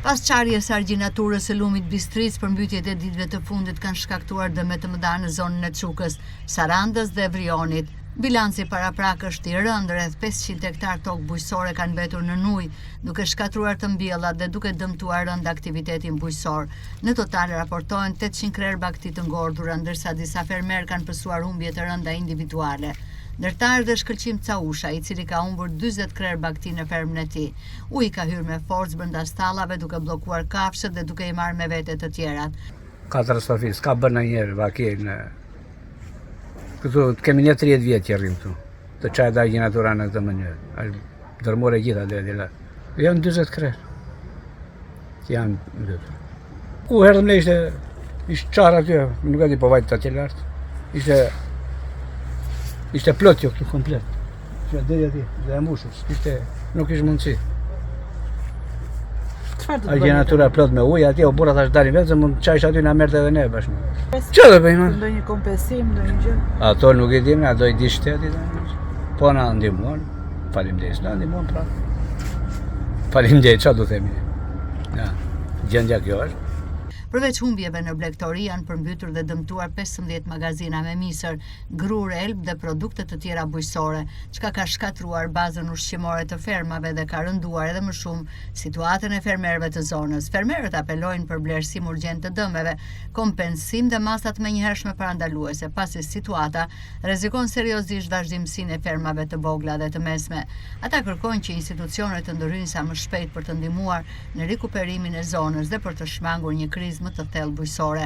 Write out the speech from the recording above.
Pas qarjes së argjinaturës së lumit Bistris, përmbytjet e ditëve të fundit kanë shkaktuar dëme të mëdha në zonën e Çukës, Sarandës dhe Vrionit. Bilanci paraprak është i rënd, rreth 500 hektar tokë bujqësore kanë mbetur në ujë, duke shkatruar të mbjellat dhe duke dëmtuar rënd aktivitetin bujqësor. Në total raportohen 800 krerë bakti të ngordura, ndërsa disa fermer kanë pësuar humbje të rënda individuale. Ndërtar dhe Shkëlqim Causha, i cili ka humbur 40 krerë bakti në fermën e tij. Uji ka hyrë me forcë brenda stallave, duke bllokuar kafshët dhe duke i marrë me vete të tjerat. Katastrofisht, ka bërë ndonjëherë vakje në këtu kemi një 30 vjetë që rrim këtu, të qaj dhe argjinatura në këtë mënyrë. Është dërmore gjitha dhe la. Janë 20 krerë. Janë ndërë. Ku herëm ne ishte qarë aty, nuk e di po vajtë të atje lartë. Ishte plot jo këtu komplet. Ishte deri aty, dhe e mbushur, nuk ishte mundësi. Argjinatura plot me ujë, atje o burra thash dalin vetë, se mund qajsh aty na merrte edhe ne bashkë. Çfarë do bëjmë? Ndonjë kompensim, ndonjë gjë? Ato nuk e dimë, ato i di shteti. Po na ndihmuan. Faleminderit, na ndihmuan pra. Faleminderit, çfarë do themi? Ja, gjendja kjo është. Përveç humbjeve në blegtori janë përmbytur dhe dëmtuar 15 magazina me misër, grur, elb dhe produkte të tjera bujqësore, çka ka shkatruar bazën ushqimore të fermave dhe ka rënduar edhe më shumë situatën e fermerëve të zonës. Fermerët apelojnë për vlerësim urgjent të dëmeve, kompensim dhe masat menjëhershme parandaluese, pasi situata rrezikon seriozisht vazhdimsinë e fermave të vogla dhe të mesme. Ata kërkojnë që institucionet të ndërhyjnë sa më shpejt për të ndihmuar në rikuperimin e zonës dhe për të shmangur një krizë më të thellë bujqësore.